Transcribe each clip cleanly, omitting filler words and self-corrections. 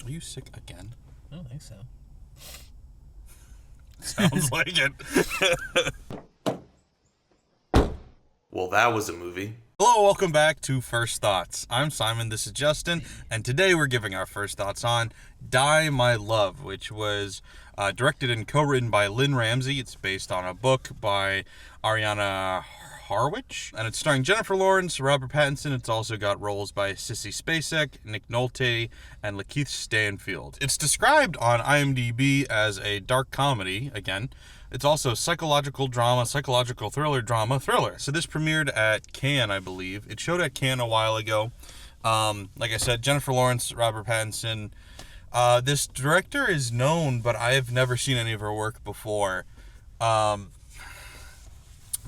Are you sick again? I don't think so. Sounds like it. Well, that was a movie. Hello, welcome back to First Thoughts. I'm Simon, this is Justin, and today we're giving our first thoughts on Die My Love, which was directed and co-written by Lynn Ramsey. It's based on a book by Ariana Harwich, and it's starring Jennifer Lawrence, Robert Pattinson. It's also got roles by Sissy Spacek, Nick Nolte, and Lakeith Stanfield. It's described on IMDb as a dark comedy, again. It's also psychological drama, psychological thriller, drama, thriller. So this premiered at Cannes, I believe. It showed at Cannes a while ago. Like I said, Jennifer Lawrence, Robert Pattinson. This director is known, but I have never seen any of her work before.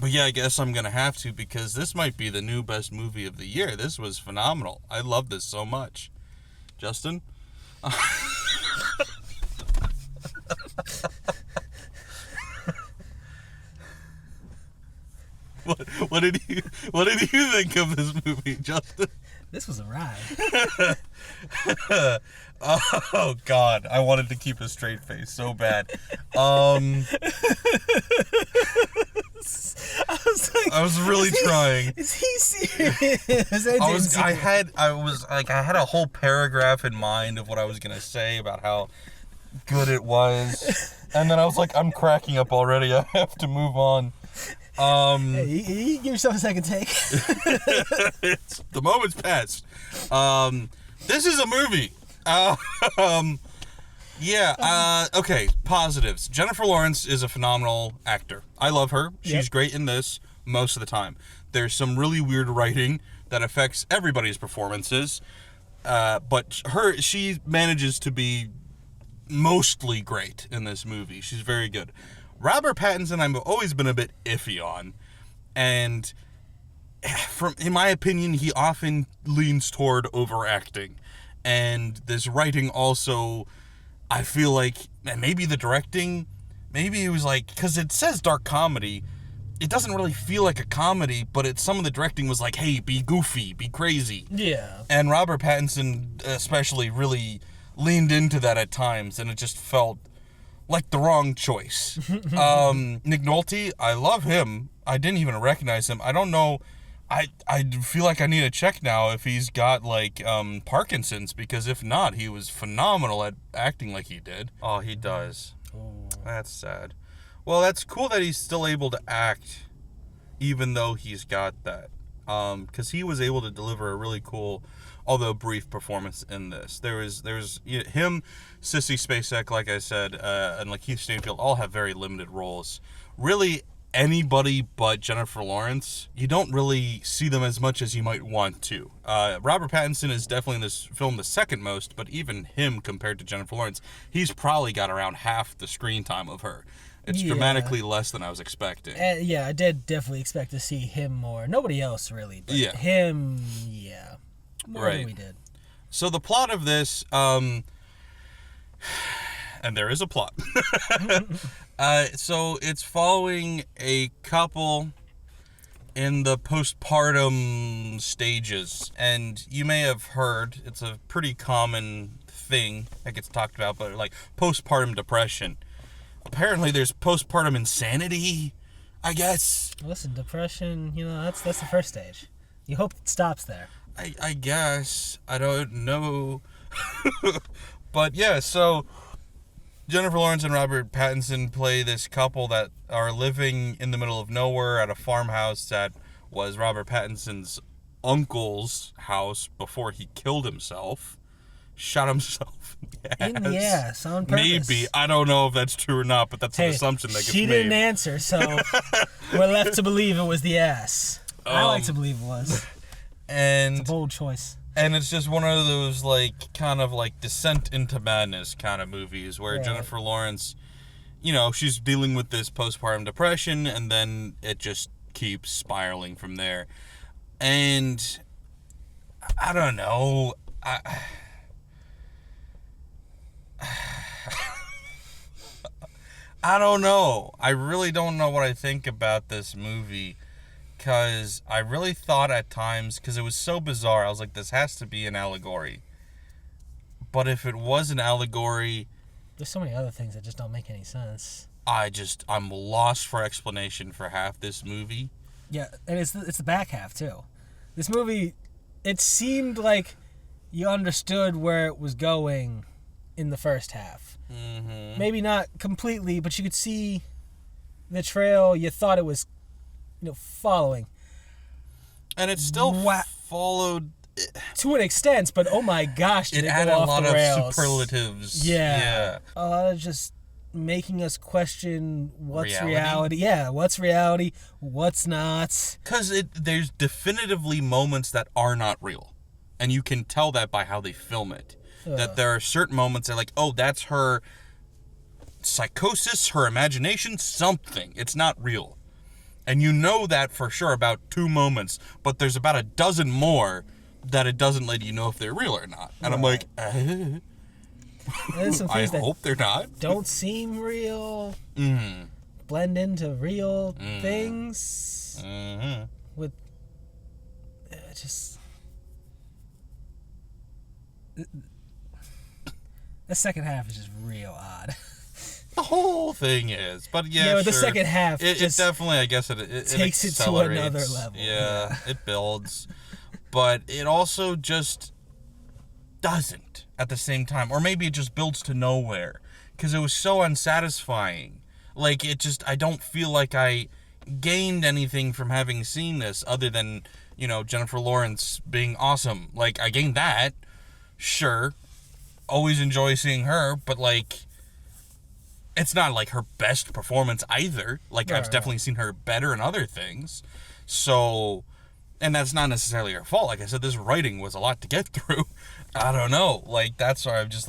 But yeah, I guess I'm going to have to, because this might be the new best movie of the year. This was phenomenal. I love this so much. Justin? What did you think of this movie, Justin? This was a ride. Oh God, I wanted to keep a straight face so bad. I was really trying. Is he serious? I had a whole paragraph in mind of what I was gonna say about how good it was, and then I was like, I'm cracking up already. I have to move on. Hey, you give yourself a second take. The moment's passed. This is a movie. Okay, positives. Jennifer Lawrence is a phenomenal actor. I love her. She's great in this most of the time. There's some really weird writing that affects everybody's performances, but she manages to be mostly great in this movie. She's very good. Robert Pattinson, I've always been a bit iffy on, and in my opinion, he often leans toward overacting, and this writing also, I feel like, and maybe the directing, maybe it was like, because it says dark comedy, it doesn't really feel like a comedy, but some of the directing was like, hey, be goofy, be crazy. Yeah. And Robert Pattinson especially really leaned into that at times, and it just felt like the wrong choice. Nick Nolte, I love him. I didn't even recognize him. I don't know. I feel like I need to check now if he's got like Parkinson's, because if not, he was phenomenal at acting like he did. Oh, he does. Oh. That's sad. Well, that's cool that he's still able to act, even though he's got that. Because he was able to deliver a really cool, although brief, performance in this. There's him, Sissy Spacek, like I said, and Lakeith Stanfield all have very limited roles. Really, anybody but Jennifer Lawrence, you don't really see them as much as you might want to. Robert Pattinson is definitely in this film the second most, but even him compared to Jennifer Lawrence, he's probably got around half the screen time of her. It's dramatically less than I was expecting. I did definitely expect to see him more. Nobody else, really. But him, more than we did. So the plot of this, and there is a plot. So it's following a couple in the postpartum stages. And you may have heard, it's a pretty common thing that gets talked about, but like postpartum depression. Apparently there's postpartum insanity, I guess. Listen, depression, that's the first stage. You hope it stops there. I guess. I don't know. But yeah, so Jennifer Lawrence and Robert Pattinson play this couple that are living in the middle of nowhere at a farmhouse that was Robert Pattinson's uncle's house before he killed himself. Shot himself in the ass on purpose. Maybe. I don't know if that's true or not, but that's an assumption that gets made. She didn't answer, so we're left to believe it was the ass. I like to believe it was. And it's a bold choice. And it's just one of those, kind of descent into madness kind of movies where Jennifer Lawrence, she's dealing with this postpartum depression, and then it just keeps spiraling from there. And I don't know. I don't know. I really don't know what I think about this movie, because I really thought at times, because it was so bizarre, I was like, this has to be an allegory. But if it was an allegory... There's so many other things that just don't make any sense. I'm lost for explanation for half this movie. Yeah, and it's the back half, too. This movie, it seemed like you understood where it was going in the first half. Mm-hmm. Maybe not completely, but you could see the trail you thought it was, following. And it still followed... To an extent, but oh my gosh, did it had go a off lot the of rails. superlatives. Yeah. A lot of just making us question what's reality. Yeah, what's reality, what's not. Because there's definitively moments that are not real. And you can tell that by how they film it. That there are certain moments that are like, oh, that's her psychosis, her imagination, something. It's not real. And you know that for sure about 2 moments, but there's about a dozen more that it doesn't let you know if they're real or not. And I'm like, There's some I things that hope they're not. Don't seem real. Mm. Blend into real things. Mm-hmm. With just... The second half is just real odd. The whole thing is, but yeah, the second half it definitely, I guess, it takes it to another level. Yeah, it builds, but it also just doesn't at the same time, or maybe it just builds to nowhere because it was so unsatisfying. Like I don't feel like I gained anything from having seen this other than Jennifer Lawrence being awesome. Like I gained that, sure. Always enjoy seeing her, but it's not like her best performance either. I've definitely seen her better in other things. So, and that's not necessarily her fault. Like I said, this writing was a lot to get through. I don't know. That's why I'm just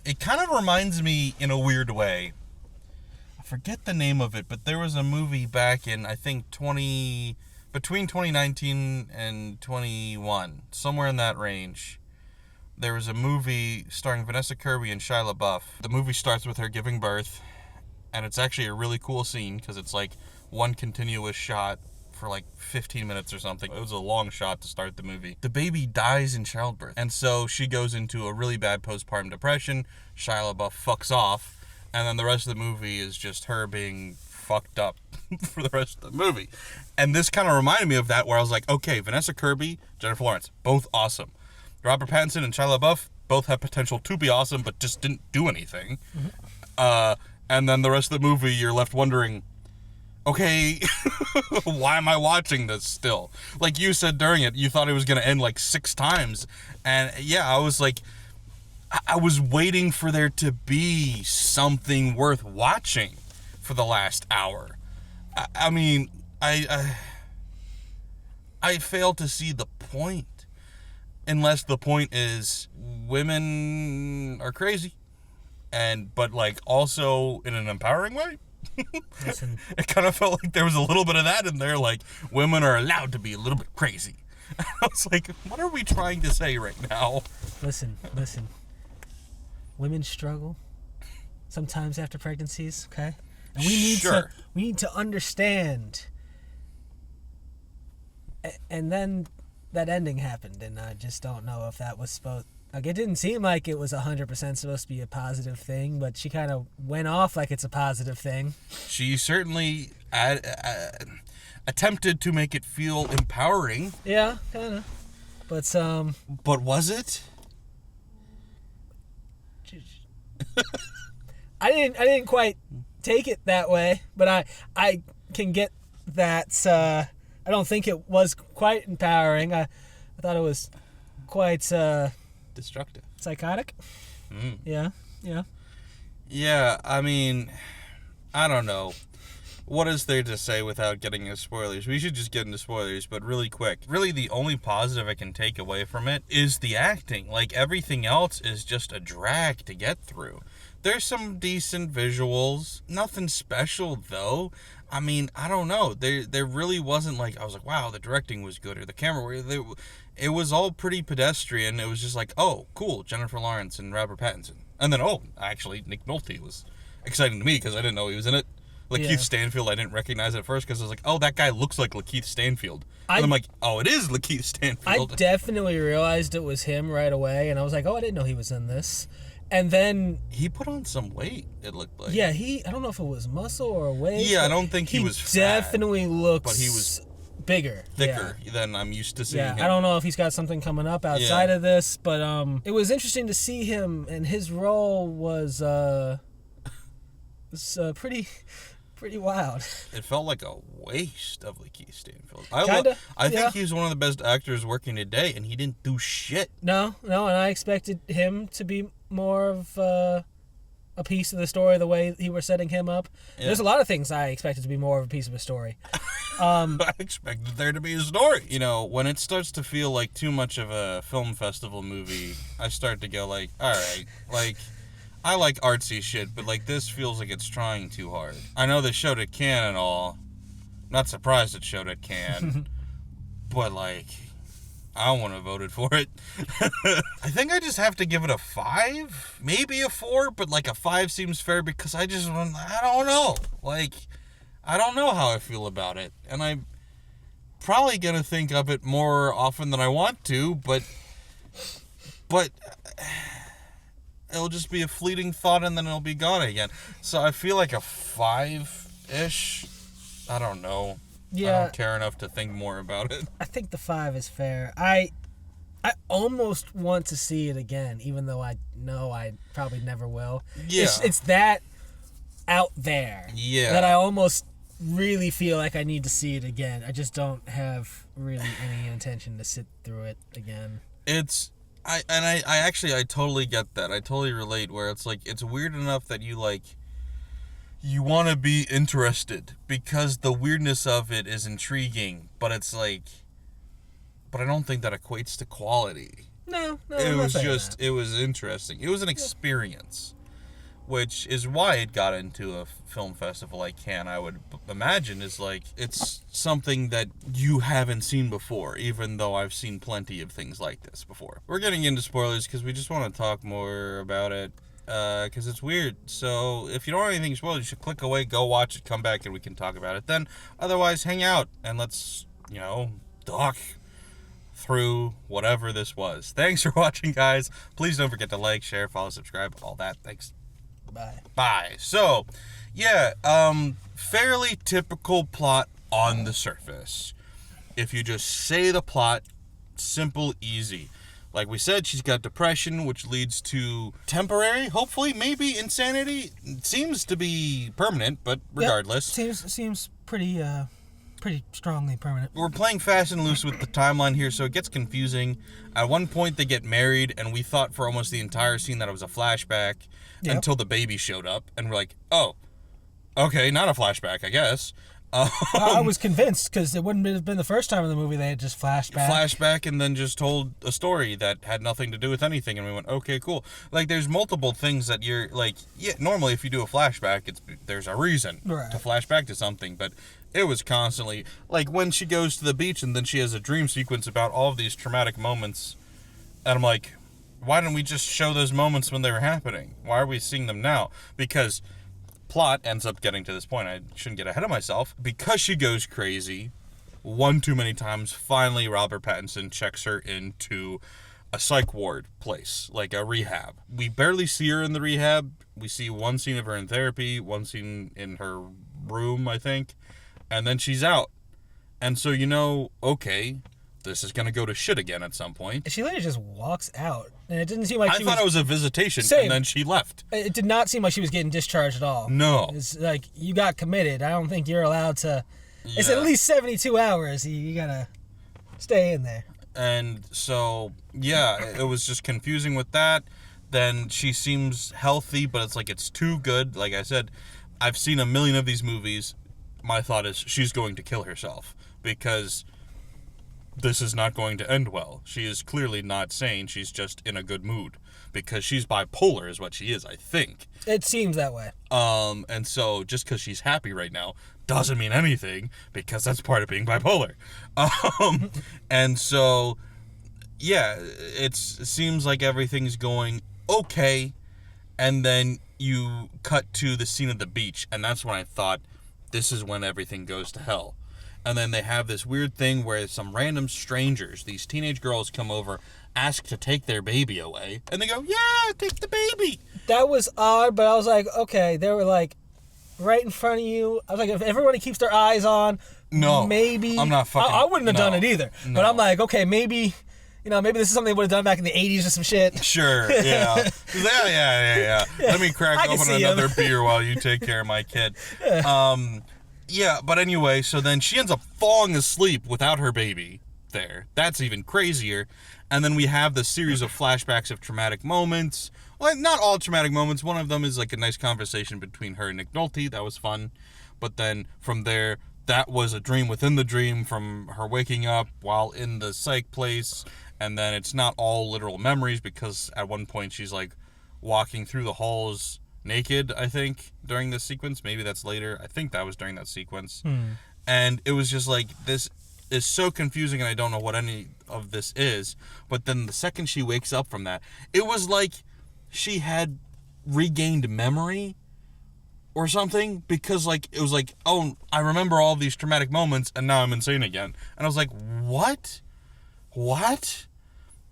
it kind of reminds me in a weird way. I forget the name of it, but there was a movie back in, I think, between 2019 and 21, somewhere in that range. There was a movie starring Vanessa Kirby and Shia LaBeouf. The movie starts with her giving birth, and it's actually a really cool scene because it's one continuous shot for 15 minutes or something. It was a long shot to start the movie. The baby dies in childbirth, and so she goes into a really bad postpartum depression. Shia LaBeouf fucks off, and then the rest of the movie is just her being fucked up for the rest of the movie. And this kind of reminded me of that, where I was like, okay, Vanessa Kirby, Jennifer Lawrence, both awesome. Robert Pattinson and Shia LaBeouf both have potential to be awesome, but just didn't do anything. Mm-hmm. And then the rest of the movie, you're left wondering, okay, why am I watching this still? Like you said during it, you thought it was going to end 6 times. And yeah, I was I was waiting for there to be something worth watching for the last hour. I mean, I failed to see the point. Unless the point is women are crazy, but also in an empowering way. Listen, it kind of felt like there was a little bit of that in there. Women are allowed to be a little bit crazy. I was like, what are we trying to say right now? Listen. Women struggle sometimes after pregnancies. Okay, and we need to understand. And then that ending happened, and I just don't know if that was supposed... it didn't seem like it was 100% supposed to be a positive thing, but she kind of went off like it's a positive thing. She certainly attempted to make it feel empowering. Yeah, kind of. But, But was it? I didn't quite take it that way, but I can get that... I don't think it was quite empowering. I thought it was quite... destructive. Psychotic? Mm. Yeah. Yeah, I mean, I don't know. What is there to say without getting into spoilers? We should just get into spoilers, but really quick. Really, the only positive I can take away from it is the acting. Everything else is just a drag to get through. There's some decent visuals. Nothing special, though. I mean, I don't know. There really wasn't I was like, wow, the directing was good, or the camera. It was all pretty pedestrian. It was just oh, cool, Jennifer Lawrence and Robert Pattinson. And then, actually, Nick Nolte was exciting to me because I didn't know he was in it. Lakeith Yeah. Stanfield, I didn't recognize at first because I was like, oh, that guy looks like Lakeith Stanfield. And I'm like, oh, it is Lakeith I Stanfield. definitely realized it was him right away, and I was like, oh, I didn't know he was in this. And then, He put on some weight, it looked like. yeah, I don't know if it was muscle or weight. Yeah, I but don't think he was fat, definitely looks but he was bigger. thicker than I'm used to seeing Yeah, him. I don't know if he's got something coming up outside of this, but it was interesting to see him, and his role was pretty wild. It felt like a waste of Lakeith Stanfield. Kinda, I yeah. think he's one of the best actors working today, and he didn't do shit. No, and I expected him to be more of a piece of the story the way he were setting him up. Yeah. There's a lot of things I expected to be more of a piece of a story. I expected there to be a story. You know, when it starts to feel like too much of a film festival movie, I start to go like, all right, like, I like artsy shit, but like this feels like it's trying too hard. I know they showed at Cannes and all. Not surprised it showed at Cannes, but like, I wouldn't have voted for it. I think I just have to give it a 5, maybe a 4, but like a 5 seems fair because I don't know. Like, I don't know how I feel about it, and I'm probably gonna think of it more often than I want to, but it'll just be a fleeting thought and then it'll be gone again. So I feel like a 5-ish. I don't know. Yeah. I don't care enough to think more about it. I think the 5 is fair. I almost want to see it again, even though I know I probably never will. Yeah. It's that out there. Yeah. That I almost really feel like I need to see it again. I just don't have really any intention to sit through it again. I totally get that. I totally relate where it's like, it's weird enough that you want to be interested because the weirdness of it is intriguing, but it's like, but I don't think that equates to quality. No, It I'm not was saying just, that. it was interesting. It was an experience, which is why it got into a film festival like Cannes, I would imagine, is like, it's something that you haven't seen before, even though I've seen plenty of things like this before. We're getting into spoilers because we just want to talk more about it, because it's weird. So if you don't want anything spoiled, you should click away, go watch it, come back, and we can talk about it then. Otherwise, hang out, and let's, talk through whatever this was. Thanks for watching, guys. Please don't forget to like, share, follow, subscribe, all that. Thanks. Bye. So, yeah, fairly typical plot on the surface. If you just say the plot, simple, easy. Like we said, she's got depression, which leads to temporary, hopefully, maybe insanity. It seems to be permanent, but regardless. Yep. Seems pretty strongly permanent. We're playing fast and loose with the timeline here, so it gets confusing. At one point, they get married, and we thought for almost the entire scene that it was a flashback until the baby showed up, and we're like, oh, okay, not a flashback, I guess. I was convinced, because it wouldn't have been the first time in the movie they had just flashback and then just told a story that had nothing to do with anything, and we went, okay, cool. Like, there's multiple things that you're like, yeah, normally if you do a flashback, there's a reason to flashback to something, but it was constantly like when she goes to the beach and then she has a dream sequence about all of these traumatic moments, and I'm like, why didn't we just show those moments when they were happening? Why are we seeing them now? Because plot ends up getting to this point. I shouldn't get ahead of myself. Because she goes crazy one too many times, finally Robert Pattinson checks her into a psych ward place, like a rehab. We barely see her in the rehab. We see one scene of her in therapy, one scene in her room, I think, and then she's out. And so, okay, this is going to go to shit again at some point. She literally just walks out, and it didn't seem like I thought it was a visitation, Same. and then she left. It did not seem like she was getting discharged at all. No. It's like, you got committed. I don't think you're allowed to... Yeah. It's at least 72 hours. You gotta stay in there. And so, yeah, it was just confusing with that. Then she seems healthy, but it's like it's too good. Like I said, I've seen a million of these movies. My thought is she's going to kill herself because this is not going to end well. She is clearly not sane. She's just in a good mood because she's bipolar is what she is, I think. It seems that way. And so just because she's happy right now doesn't mean anything because that's part of being bipolar. And so, yeah, it seems like everything's going okay. And then you cut to the scene at the beach. And that's when I thought, this is when everything goes to hell. And then they have this weird thing where some random strangers, these teenage girls, come over, ask to take their baby away, and they go, yeah, take the baby. That was odd, but I was like, okay, they were like right in front of you. I was like, if everybody keeps their eyes on, no, maybe I'm not fucking. I wouldn't have done it either. No. But I'm like, okay, maybe maybe this is something they would have done back in the 80s or some shit. Sure, yeah. Yeah. Let me crack open another beer while you take care of my kid. Yeah, but anyway, so then she ends up falling asleep without her baby there. That's even crazier. And then we have the series of flashbacks of traumatic moments. Well, not all traumatic moments. One of them is like a nice conversation between her and Nick Nolte. That was fun. But then from there, that was a dream within the dream from her waking up while in the psych place. And then it's not all literal memories because at one point she's like walking through the halls naked, I think, during this sequence. Maybe that's later. I think that was during that sequence. And it was just like, this is so confusing and I don't know what any of this is. But then the second she wakes up from that, it was like she had regained memory or something, because like it was like, oh, I remember all these traumatic moments and now I'm insane again. And I was like, what?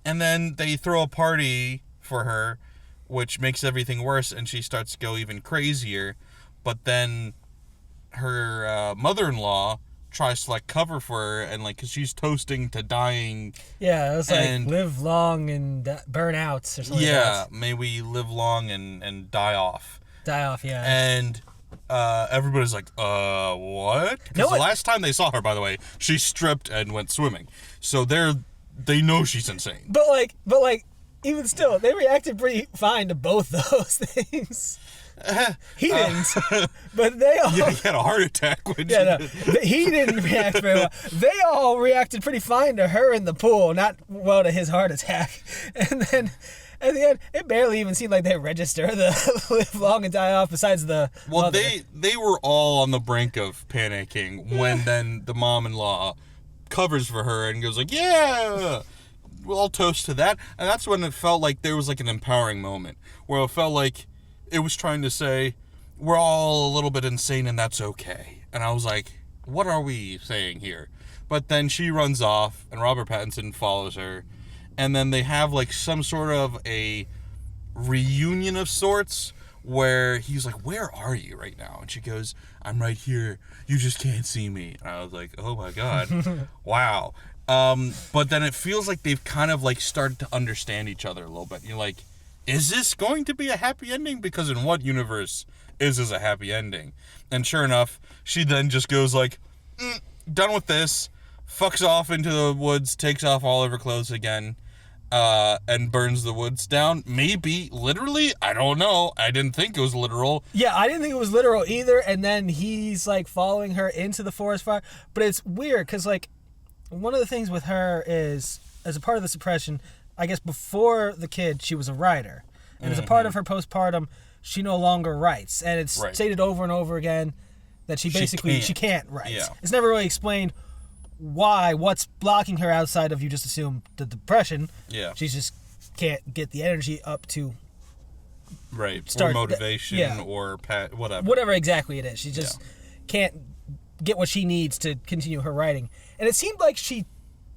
And then they throw a party for her, which makes everything worse, and she starts to go even crazier. But then her mother-in-law tries to like cover for her, and like, cause she's toasting to dying. Yeah, it was like live long and burn out or something. Yeah, may we live long and die off. Die off, yeah. And everybody's like, what? Because the last time they saw her, by the way, she stripped and went swimming. So they know she's insane. But like. Even still, they reacted pretty fine to both those things. He didn't, but they all... Yeah, he had a heart attack. He didn't react very well. They all reacted pretty fine to her in the pool, not well to his heart attack. And then, at the end, it barely even seemed like they register the live long and die off besides the mother. They were all on the brink of panicking when then the mom-in-law covers for her and goes like, yeah... We'll all toast to that. And that's when it felt like there was like an empowering moment where it felt like it was trying to say, we're all a little bit insane and that's okay. And I was like, what are we saying here? But then she runs off and Robert Pattinson follows her. And then they have like some sort of a reunion of sorts where he's like, where are you right now? And she goes, I'm right here. You just can't see me. And I was like, oh my God. Wow. But then it feels like they've kind of like started to understand each other a little bit. You're like, is this going to be a happy ending? Because in what universe is this a happy ending? And sure enough, she then just goes like, done with this, fucks off into the woods, takes off all of her clothes again, and burns the woods down. Maybe literally, I don't know. I didn't think it was literal. Yeah, I didn't think it was literal either. And then he's like following her into the forest fire. But it's weird because like, one of the things with her is, as a part of the suppression, I guess before the kid, she was a writer. And as a part of her postpartum, she no longer writes. And it's stated over and over again that she can't write. Yeah. It's never really explained what's blocking her outside of, you just assume, the depression. Yeah. She just can't get the energy up to... Or motivation or whatever. Whatever exactly it is. She just can't get what she needs to continue her writing. And it seemed like she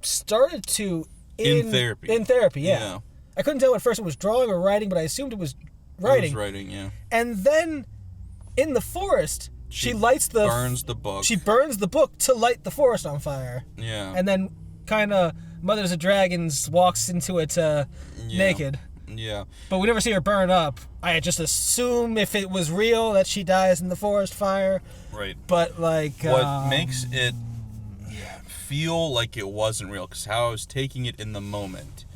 started to in therapy. In therapy, yeah. I couldn't tell at first it was drawing or writing, but I assumed it was writing. It was writing, yeah. And then in the forest, she burns the book. She burns the book to light the forest on fire. Yeah. And then kind of Mothers of Dragons walks into it naked. Yeah. But we never see her burn up. I just assume if it was real that she dies in the forest fire. Right. But like... What makes it feel like it wasn't real, because how I was taking it in the moment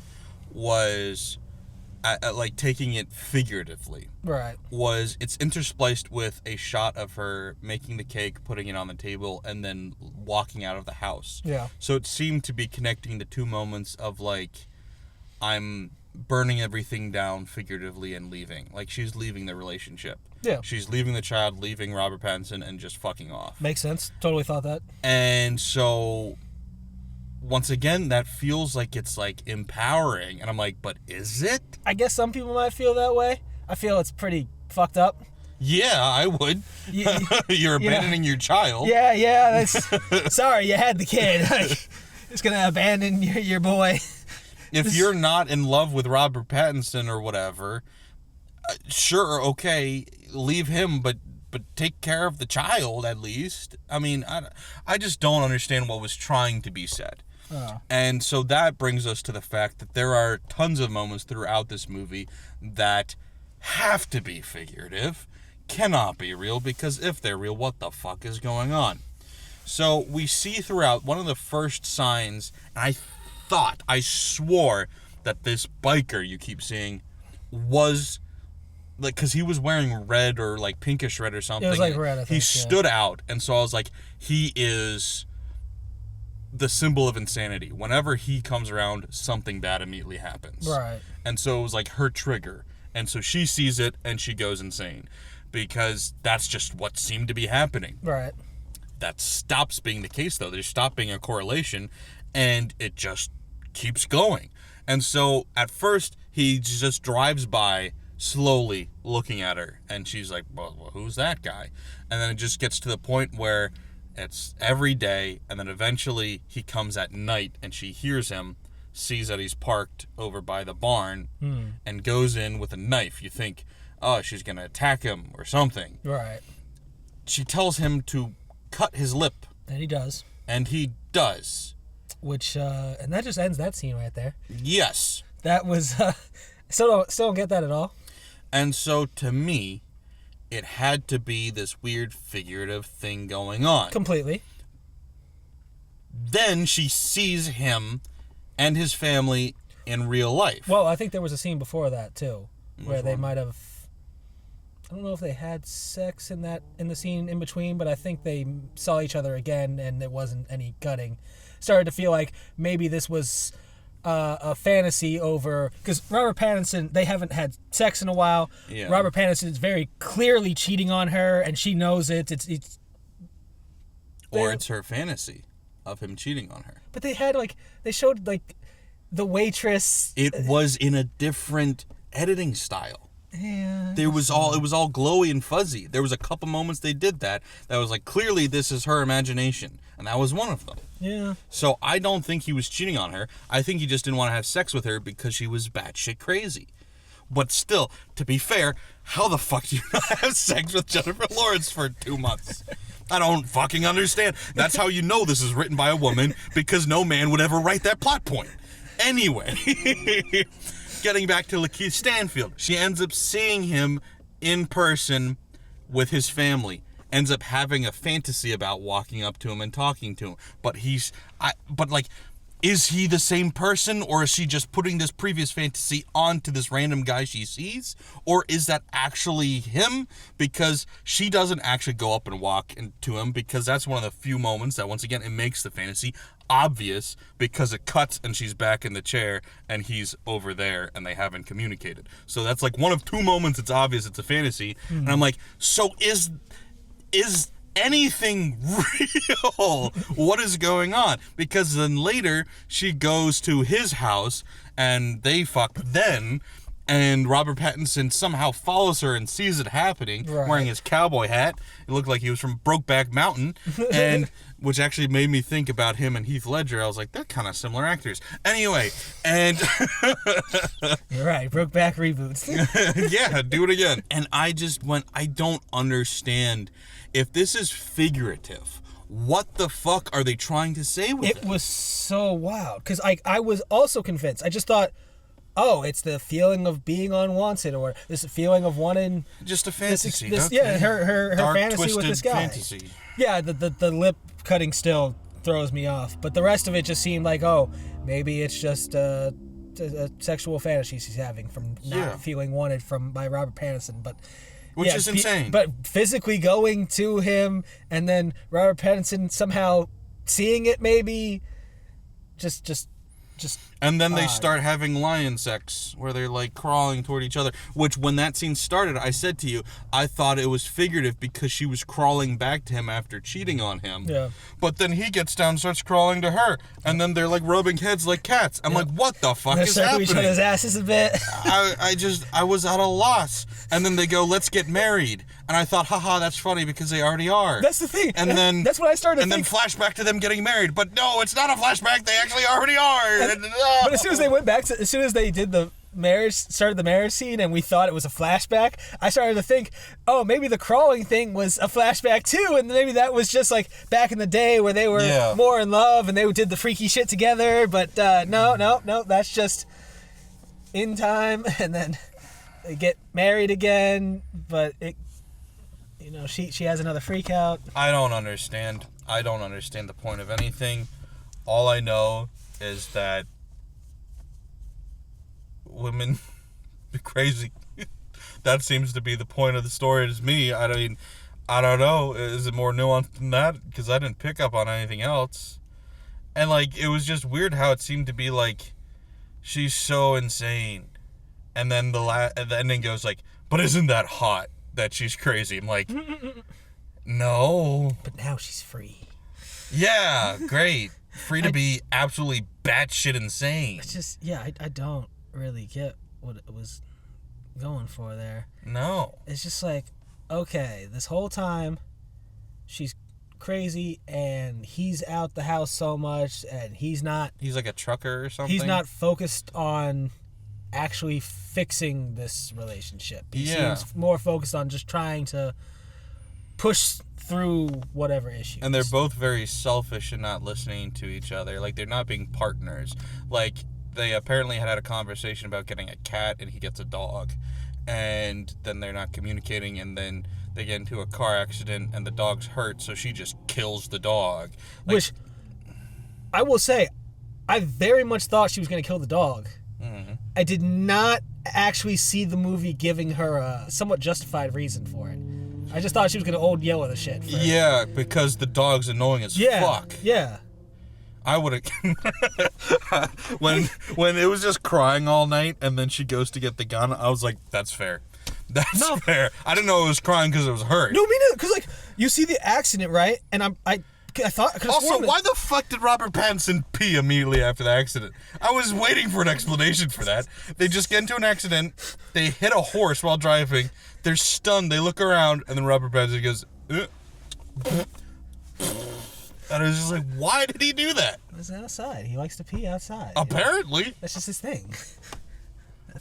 was... like taking it figuratively. Right. Was it's interspliced with a shot of her making the cake, putting it on the table, and then walking out of the house. Yeah. So it seemed to be connecting the two moments of like, I'm burning everything down figuratively and leaving. Like she's leaving the relationship. Yeah. She's leaving the child, leaving Robert Pattinson, and just fucking off. Makes sense. Totally thought that. And so... once again, that feels like it's like empowering, and I'm like, but is it? I guess some people might feel that way. I feel it's pretty fucked up. Yeah, I would. You're abandoning your child. Yeah, that's... Sorry, you had the kid. Just gonna abandon your boy. If you're not in love with Robert Pattinson or whatever, sure, okay, leave him, but take care of the child at least. I mean, I just don't understand what was trying to be said. Oh. And so that brings us to the fact that there are tons of moments throughout this movie that have to be figurative, cannot be real, because if they're real, what the fuck is going on? So we see throughout one of the first signs, and I swore that this biker you keep seeing was, like, because he was wearing red or like pinkish red or something. It was like red, I think. He stood out, and so I was like, he is the symbol of insanity. Whenever he comes around, something bad immediately happens. Right. And so it was like her trigger. And so she sees it and she goes insane, because that's just what seemed to be happening. Right. That stops being the case, though. There's stopped being a correlation, and it just keeps going. And so at first, he just drives by slowly looking at her, and she's like, well, who's that guy? And then it just gets to the point where it's every day, and then eventually he comes at night, and she hears him, sees that he's parked over by the barn, and goes in with a knife. You think, oh, she's going to attack him or something. Right. She tells him to cut his lip. And he does. And he does. Which, and that just ends that scene right there. Yes. That was, still don't get that at all. And so, to me, it had to be this weird figurative thing going on. Completely. Then she sees him and his family in real life. Well, I think there was a scene before that, too, where they might have... I don't know if they had sex in the scene in between, but I think they saw each other again, and there wasn't any gutting. Started to feel like maybe this was a fantasy over, because Robert Pattinson, they haven't had sex in a while. Yeah. Robert Pattinson is very clearly cheating on her, and she knows it. Or it's her fantasy of him cheating on her. But they showed the waitress. It was in a different editing style. Yeah. It was all glowy and fuzzy. There was a couple moments they did that was like, clearly this is her imagination, and that was one of them. Yeah. So I don't think he was cheating on her. I think he just didn't want to have sex with her because she was batshit crazy. But still, to be fair, how the fuck do you not have sex with Jennifer Lawrence for 2 months? I don't fucking understand. That's how you know this is written by a woman, because no man would ever write that plot point. Anyway. Getting back to Lakeith Stanfield, she ends up seeing him in person with his family. Ends up having a fantasy about walking up to him and talking to him. But is he the same person, or is she just putting this previous fantasy onto this random guy she sees? Or is that actually him? Because she doesn't actually go up and walk to him, because that's one of the few moments that, once again, it makes the fantasy obvious, because it cuts and she's back in the chair and he's over there and they haven't communicated. So that's like one of two moments it's obvious it's a fantasy. And I'm like, so is anything real? What is going on? Because then later she goes to his house and they fuck then, and Robert Pattinson somehow follows her and sees it happening, wearing his cowboy hat. It looked like he was from Brokeback Mountain, and which actually made me think about him and Heath Ledger. I was like, they're kind of similar actors. Anyway, and you're right, Brokeback reboots. Yeah, do it again. And I just went, I don't understand. If this is figurative, what the fuck are they trying to say with it? It was so wild, because I was also convinced. I just thought, oh, it's the feeling of being unwanted, or this feeling of wanting just a fantasy. Her dark, fantasy with this guy. Fantasy. Yeah, the lip cutting still throws me off, but the rest of it just seemed like, oh, maybe it's just a sexual fantasy she's having from not feeling wanted by Robert Pattinson, but. Which is insane. But physically going to him and then Robert Pattinson somehow seeing it, maybe just and then they start having lion sex where they're like crawling toward each other, which when that scene started, I said to you, I thought it was figurative because she was crawling back to him after cheating on him. Yeah. But then he gets down and starts crawling to her, and then they're like rubbing heads like cats. I'm like, what the fuck is happening? Each other's asses a bit. I was at a loss. And then they go, let's get married. And I thought, haha, that's funny because they already are. That's the thing. And then that's what I started to think. think. And then flashback to them getting married. But no, it's not a flashback. They actually already are. But as soon as they went back as soon as they did the started the marriage scene and we thought it was a flashback, I started to think, oh, maybe the crawling thing was a flashback too, and maybe that was just like back in the day where they were more in love and they did the freaky shit together. But no, that's just in time, and then they get married again. But it, she has another freak out. I don't understand the point of anything. All I know is that women be crazy. That seems to be the point of the story. Is me. I mean, I don't know. Is it more nuanced than that? Because I didn't pick up on anything else. And like, it was just weird how it seemed to be like she's so insane, and then the ending goes like, but isn't that hot that she's crazy? I'm like, no. But now she's free. Yeah, great. Free to be absolutely batshit insane. It's just, I don't really get what it was going for there. No. It's just like, okay, this whole time she's crazy and he's out the house so much and he's like a trucker or something. He's not focused on actually fixing this relationship. He seems more focused on just trying to push through whatever issues. And they're both very selfish and not listening to each other. Like, they're not being partners. Like, they apparently had a conversation about getting a cat and he gets a dog. And then they're not communicating, and then they get into a car accident and the dog's hurt, so she just kills the dog. Like, which, I will say, I very much thought she was going to kill the dog. Mm-hmm. I did not actually see the movie giving her a somewhat justified reason for it. I just thought she was going to old yell the shit. Yeah, because the dog's annoying as fuck. Yeah. I would have... when it was just crying all night and then she goes to get the gun, I was like, that's fair. That's fair. I didn't know it was crying because it was hurt. No, me neither. Because, like, you see the accident, right? And I thought... Also, why the fuck did Robert Pattinson pee immediately after the accident? I was waiting for an explanation for that. They just get into an accident, they hit a horse while driving, they're stunned, they look around, and then Robert Pattinson goes... And I was just like, why did he do that? He's outside. He likes to pee outside. Apparently. That's just his thing.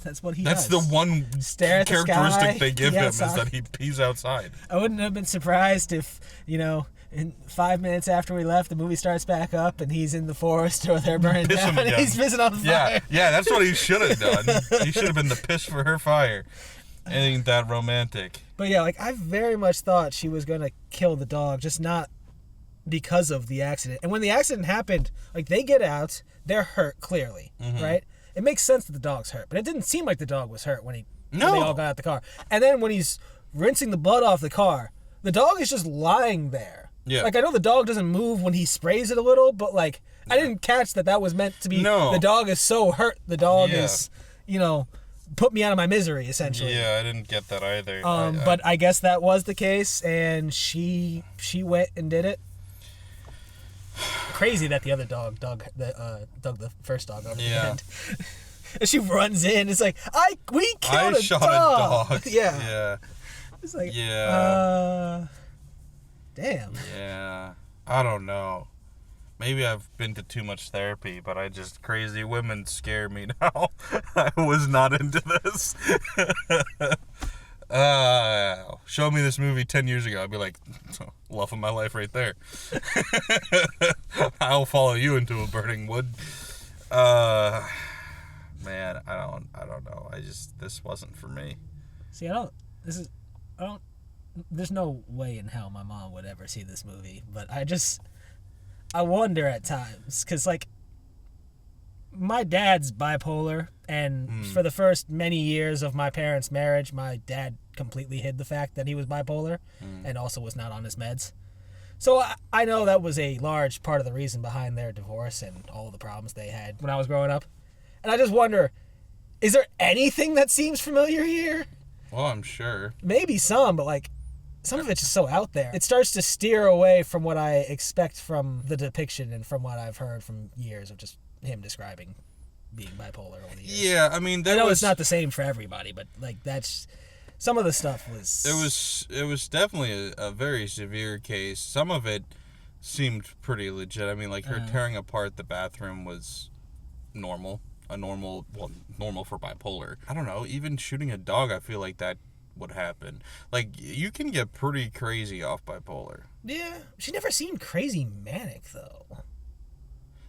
That's what he does. That's the one characteristic they give him, is that he pees outside. I wouldn't have been surprised if, in 5 minutes after we left, the movie starts back up and he's in the forest or they're burning down and he's pissing on the fire. Yeah, that's what he should have done. He should have been the piss for her fire. Ain't that romantic? But yeah, like, I very much thought she was going to kill the dog, just not because of the accident. And when the accident happened, like, they get out, they're hurt, clearly, right? It makes sense that the dog's hurt, but it didn't seem like the dog was hurt when they all got out the car. And then when he's rinsing the blood off the car, the dog is just lying there. Yeah. Like, I know the dog doesn't move when he sprays it a little, but, like, I didn't catch that was meant to be, the dog is so hurt, the dog is, put me out of my misery, essentially. Yeah, I didn't get that either. But I guess that was the case, and she went and did it. Crazy that the other dog dug the first dog over the end. And she runs in. It's like, we killed a shot dog. a dog. Yeah. It's like, damn. Yeah. I don't know. Maybe I've been to too much therapy, but crazy women scare me now. I was not into this. Show me this movie 10 years ago, I'd be like, love of my life right there. I'll follow you into a burning wood. Man, I don't know. This wasn't for me. See, there's no way in hell my mom would ever see this movie, but I wonder at times, because, like, my dad's bipolar, and for the first many years of my parents' marriage, my dad completely hid the fact that he was bipolar and also was not on his meds. So I know that was a large part of the reason behind their divorce and all the problems they had when I was growing up. And I just wonder, is there anything that seems familiar here? Well, I'm sure. Maybe some, but, like, some of it's just so out there. It starts to steer away from what I expect from the depiction and from what I've heard from years of just him describing being bipolar over the years. Yeah, I mean, I know it's not the same for everybody, but, like, that's some of the stuff was... It was definitely a very severe case. Some of it seemed pretty legit. I mean, like, her tearing apart the bathroom was normal. Normal for bipolar. I don't know, even shooting a dog, I feel like that would happen. Like, you can get pretty crazy off bipolar. Yeah, she never seemed crazy manic, though.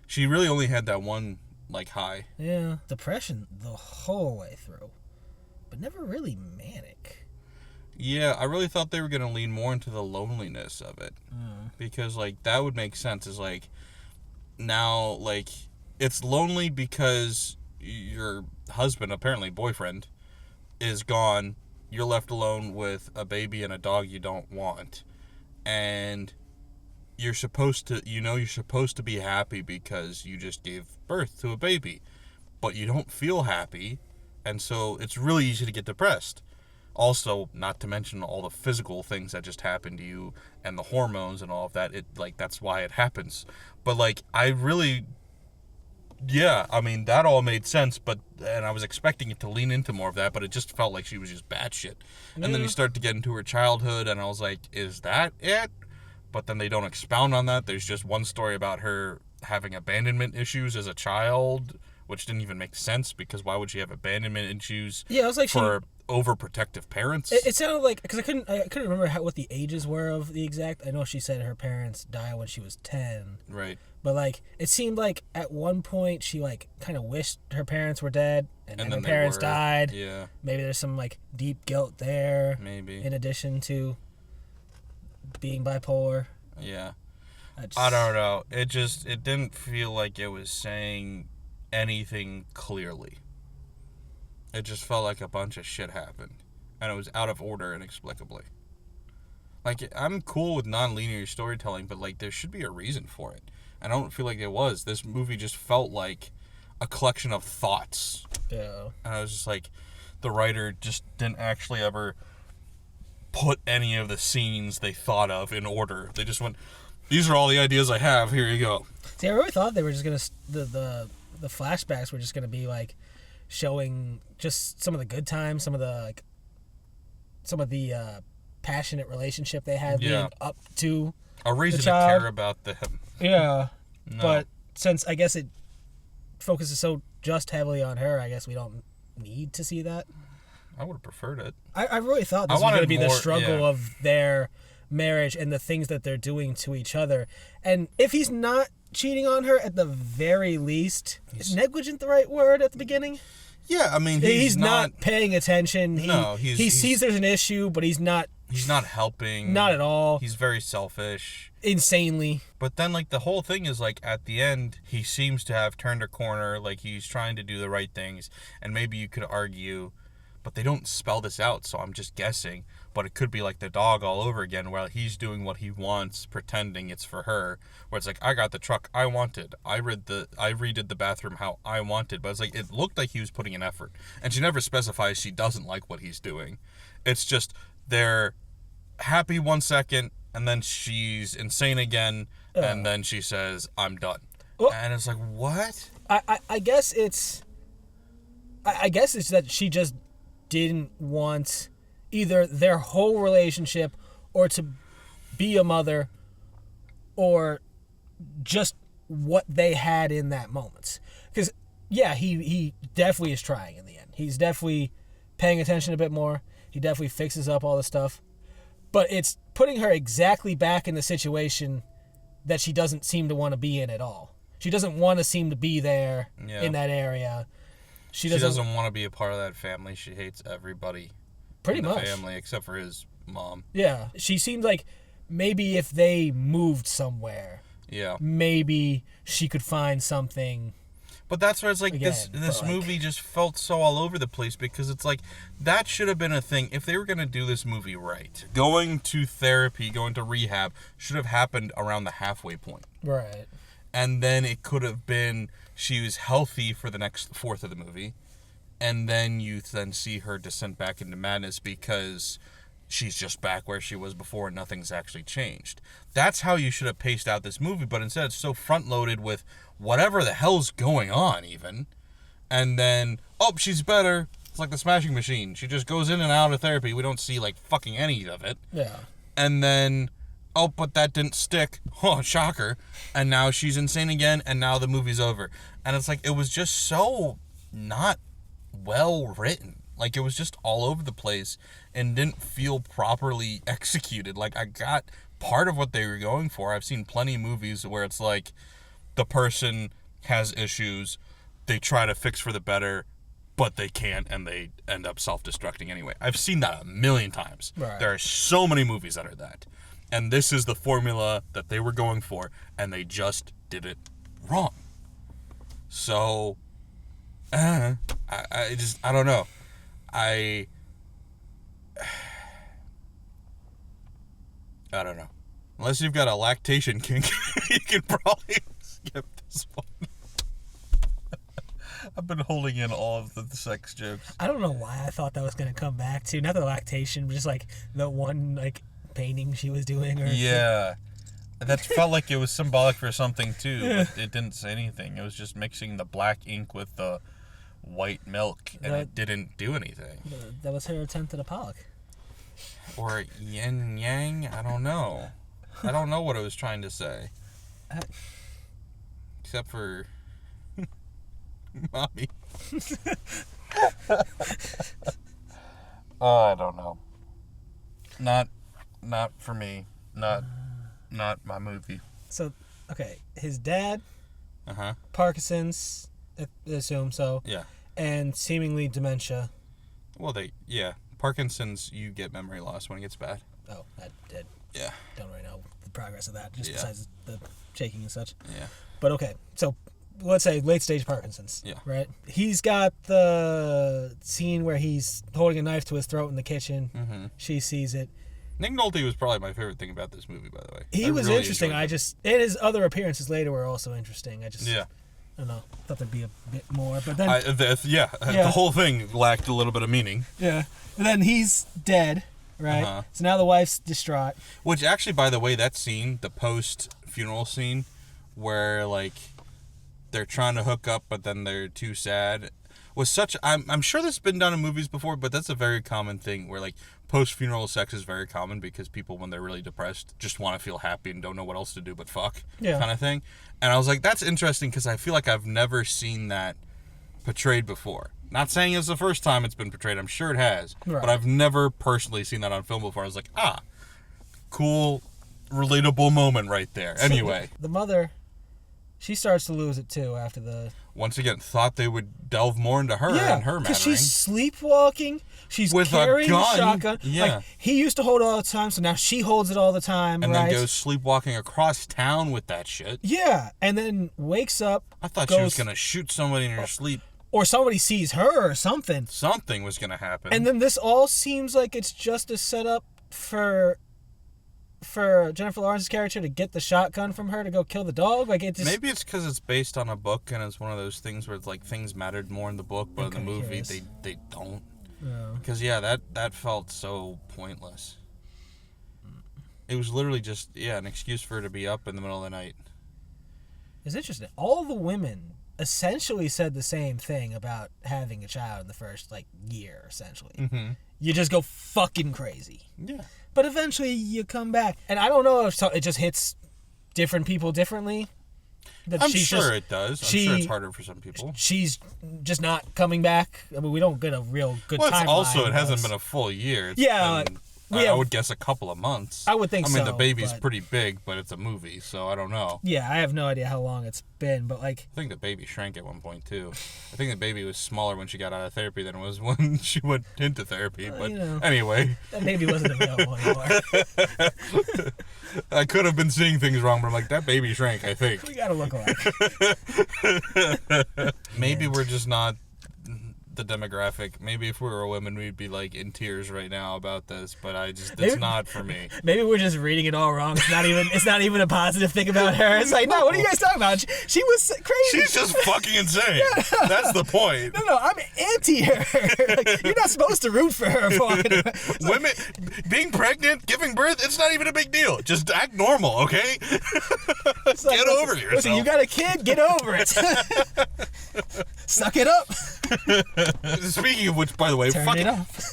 She really only had that one, like, high. Yeah, depression the whole way through, but never really manic. Yeah, I really thought they were going to lean more into the loneliness of it. Because, like, that would make sense. Is like, now, like, it's lonely because your husband, apparently boyfriend, is gone. You're left alone with a baby and a dog you don't want. And you're supposed to be happy because you just gave birth to a baby. But you don't feel happy, and so it's really easy to get depressed. Also, not to mention all the physical things that just happened to you and the hormones and all of that. That's why it happens. But, like, yeah, I mean, that all made sense, and I was expecting it to lean into more of that, but it just felt like she was just batshit. And then you start to get into her childhood, and I was like, is that it? But then they don't expound on that. There's just one story about her having abandonment issues as a child, which didn't even make sense, because why would she have abandonment issues for overprotective parents? It sounded like, because I couldn't remember what the ages were of the exact. I know she said her parents died when she was 10. Right. But, like, it seemed like at one point she, like, kind of wished her parents were dead, and then her parents died. Yeah. Maybe there's some, like, deep guilt there. Maybe. In addition to being bipolar. Yeah. I don't know. It didn't feel like it was saying anything clearly. It just felt like a bunch of shit happened. And it was out of order inexplicably. Like, I'm cool with non-linear storytelling, but, like, there should be a reason for it. I don't feel like it was. This movie just felt like a collection of thoughts. Yeah. And I was just like, the writer just didn't actually ever put any of the scenes they thought of in order. They just went, these are all the ideas I have, here you go. See, I really thought they were just going to... The flashbacks were just going to be, like, showing just some of the good times, some of the passionate relationship they had leading up to a reason to care about them. Yeah. No. But since I guess it focuses so just heavily on her, I guess we don't need to see that. I would have preferred it. I really thought this was going to be the struggle of their marriage and the things that they're doing to each other. And if he's not cheating on her, at the very least, is negligent the right word at the beginning? Yeah, I mean, he's not paying attention. He sees there's an issue, but he's not helping. Not at all. He's very selfish. Insanely. But then, like, the whole thing is, like, at the end, he seems to have turned a corner. Like, he's trying to do the right things. And maybe you could argue, but they don't spell this out, so I'm just guessing. But it could be like the dog all over again, where he's doing what he wants, pretending it's for her. Where it's like, I got the truck I wanted. I redid the bathroom how I wanted. But it's like, it looked like he was putting an effort. And she never specifies she doesn't like what he's doing. It's just, they're happy 1 second, and then she's insane again, and then she says, I'm done. Well, and it's like, what? I guess it's that she just didn't want either their whole relationship or to be a mother or just what they had in that moment. Because, yeah, he definitely is trying in the end. He's definitely paying attention a bit more. He definitely fixes up all the stuff. But it's putting her exactly back in the situation that she doesn't seem to want to be in at all. She doesn't want to seem to be there in that area. She doesn't want to be a part of that family. She hates everybody. Pretty in much. The family, except for his mom. Yeah. She seemed like maybe if they moved somewhere, maybe she could find something. But that's where it's like, this movie just felt so all over the place, because it's like, that should have been a thing. If they were going to do this movie right, going to therapy, going to rehab, should have happened around the halfway point. Right. And then it could have been, she was healthy for the next fourth of the movie. And then you then see her descent back into madness because she's just back where she was before and nothing's actually changed. That's how you should have paced out this movie, but instead it's so front-loaded with whatever the hell's going on even. And then, she's better. It's like the Smashing Machine. She just goes in and out of therapy. We don't see, like, fucking any of it. Yeah. And then, oh, but that didn't stick. Oh, shocker. And now she's insane again, and now the movie's over. And it's like, it was just so not well written. Like, it was just all over the place and didn't feel properly executed. Like, I got part of what they were going for. I've seen plenty of movies where it's like the person has issues, they try to fix for the better, but they can't, and they end up self-destructing anyway. I've seen that a million times. Right. There are so many movies that are that. And this is the formula that they were going for, and they just did it wrong. So, I don't know. I don't know. Unless you've got a lactation kink, you can probably skip this one. I've been holding in all of the sex jokes. I don't know why I thought that was going to come back to, not the lactation, but just like the one like painting she was doing. Or Yeah. That felt like it was symbolic for something too, but it didn't say anything. It was just mixing the black ink with the white milk, and it didn't do anything. That was her attempt at a Pollock. Or yin yang, I don't know. I don't know what it was trying to say. Except for mommy. Oh, I don't know. Not for me. Not my movie. So, okay, his dad, Uh-huh. Parkinson's, I assume so. Yeah. And seemingly dementia. Well, Parkinson's, you get memory loss when it gets bad. Oh, I did. Yeah. Don't really know the progress of that, just Yeah. besides the shaking and such. Yeah. But okay, so let's say late stage Parkinson's. Yeah. Right? He's got the scene where he's holding a knife to his throat in the kitchen. Mm-hmm. She sees it. Nick Nolte was probably my favorite thing about this movie, by the way. He was really interesting. enjoyed And his other appearances later were also interesting. Yeah. I don't know. Thought there'd be a bit more, but then the whole thing lacked a little bit of meaning. yeah. And then he's dead, right? Uh-huh. So now the wife's distraught. Which actually, by the way, that scene, the post-funeral scene, where like they're trying to hook up, but then they're too sad, was such. I'm sure this has been done in movies before, but that's a very common thing where like post-funeral sex is very common because people, when they're really depressed, just want to feel happy and don't know what else to do but fuck, kind of thing. And I was like, that's interesting because I feel like I've never seen that portrayed before. Not saying it's the first time it's been portrayed. I'm sure it has. Right. But I've never personally seen that on film before. I was like, cool, relatable moment right there. Anyway. The mother, she starts to lose it too after the... Once again, thought they would delve more into her and her mattering. because she's sleepwalking. She's with carrying a a gun. shotgun. Yeah. Like, he used to hold it all the time, so now she holds it all the time, and right? then goes sleepwalking across town with that shit. Yeah, and then wakes up. I thought she was going to shoot somebody in her sleep. Or somebody sees her or something. Something was going to happen. And then this all seems like it's just a setup for Jennifer Lawrence's character to get the shotgun from her to go kill the dog. Like, it just... Maybe it's because it's based on a book and it's one of those things where it's like things mattered more in the book, but in the movie they don't. Because that felt so pointless. It was literally just an excuse for her to be up in the middle of the night. It's interesting. All the women essentially said the same thing about having a child in the first year. Essentially, you just go fucking crazy. Yeah. But eventually you come back, and I don't know if it just hits different people differently. I'm sure it does. I'm sure it's harder for some people. She's just not coming back. I mean, we don't get a real good timeline. Also, it hasn't been a full year. It's been, I would guess a couple of months. I would think so. I mean, the baby's pretty big, but it's a movie, so I don't know. Yeah, I have no idea how long it's been, but I think the baby shrank at one point, too. I think the baby was smaller when she got out of therapy than it was when she went into therapy, but anyway. That baby wasn't available anymore. I could have been seeing things wrong, but I'm like, that baby shrank, I think. We gotta look alike. Maybe we're just not the demographic. Maybe if we were women, we'd be in tears right now about this, but it's not for me. Maybe we're just reading it all wrong. It's not even a positive thing about her. It's like, no, what are you guys talking about? She was crazy. She's just fucking insane. That's the point. No, I'm anti her. You're not supposed to root for her. Women being pregnant, giving birth, it's not even a big deal. Just act normal, okay? Get over yourself. Listen, you got a kid, get over it. Suck it up. Speaking of which, by the way, Turn it off.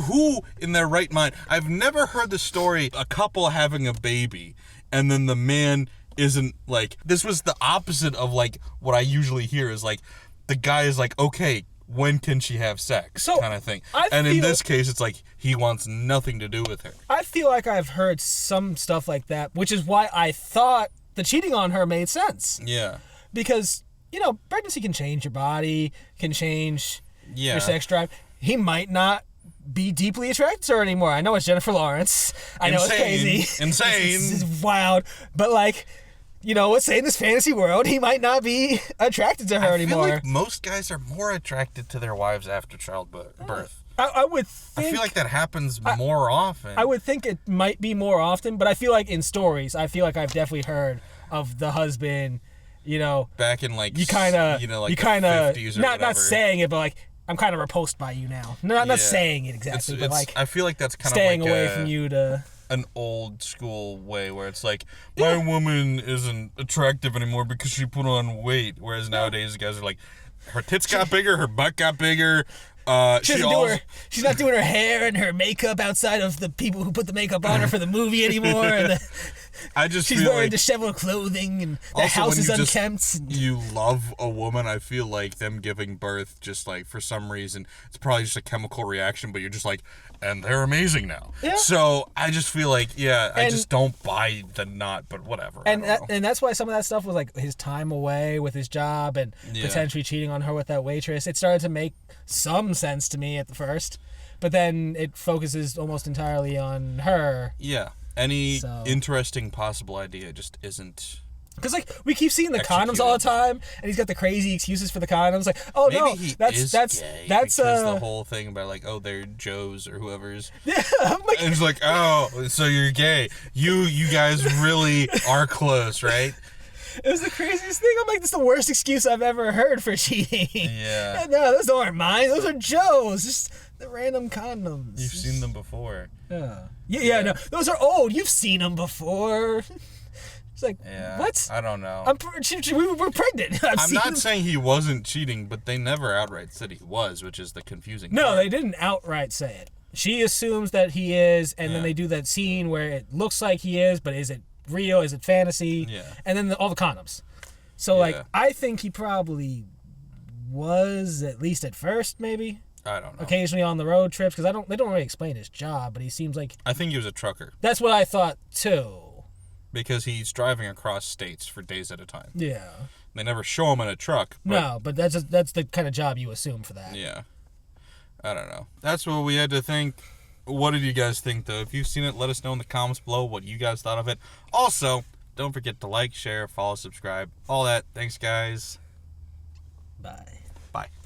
Who in their right mind? I've never heard the story a couple having a baby and then the man isn't like. This was the opposite of like what I usually hear is like the guy is like, okay, when can she have sex, So, kind of thing. I And in feel- this case, it's like he wants nothing to do with her. I feel like I've heard some stuff like that, which is why I thought the cheating on her made sense. Yeah. Because, you know, pregnancy can change your body, can change Yeah. your sex drive. He might not be deeply attracted to her anymore. I know it's Jennifer Lawrence. I know it's Insane. crazy. Insane. It's wild. But, like, you know, let's say in this fantasy world, he might not be attracted to her I anymore. feel like most guys are more attracted to their wives after childbirth. I would think... I feel like that happens more often. I would think it might be more often, but I feel like in stories, I feel like I've definitely heard of the husband, you know, Back in like you kind of, like you the kind of, 50s or not whatever. saying it, but like, I'm kind of repulsed by you now. Not Yeah. saying it exactly, but like, I feel like that's kind staying of like away from you to... an old school way where it's like my woman isn't attractive anymore because she put on weight, whereas nowadays guys are like her tits got bigger, her butt got bigger. She's not doing her hair and her makeup outside of the people who put the makeup on her for the movie anymore. And I just she's feel wearing like disheveled clothing and the also house when is you just- unkempt. and- you love a woman, I feel like them giving birth just like for some reason it's probably just a chemical reaction, but you're just like, and they're amazing now. Yeah. So I just feel like I And- just don't buy the nut, but whatever. And I don't know. and that's why some of that stuff was like his time away with his job and Yeah. potentially cheating on her with that waitress. It started to make some sense to me at the first, but then it focuses almost entirely on her. Yeah. Any So- interesting possible idea just isn't. Because like we keep seeing the condoms Executed. all the time, and he's got the crazy excuses for the condoms. Like, oh Maybe no, he that's is that's gay that's because the whole thing about like, oh, they're Joe's or whoever's. yeah. I'm like, And it's like, oh, so you're gay. You guys really are close, right? it was the craziest thing. I'm like, this is the worst excuse I've ever heard for cheating. Yeah. No, those aren't mine. Those are Joe's. Just the random condoms. You've seen them before. Yeah, no, those are old. You've seen them before. It's like, Yeah. what? I don't know. We were pregnant. I'm not saying he wasn't cheating, but they never outright said he was, which is the confusing No, part. they didn't outright say it. She assumes that he is, and then Yeah. they do that scene where it looks like he is, but is it real? Is it fantasy? Yeah. And then all the condoms. So, like, Yeah. I think he probably was, at least at first, maybe. I don't know. Occasionally on the road trips, because they don't really explain his job, but he seems like... I think he was a trucker That's what I thought, too. because he's driving across states for days at a time. Yeah. They never show him in a truck. But No, but that's the kind of job you assume for that. Yeah. I don't know. That's what we had to think. What did you guys think, though? If you've seen it, let us know in the comments below what you guys thought of it. Also, don't forget to like, share, follow, subscribe, all that. Thanks, guys. Bye. Bye.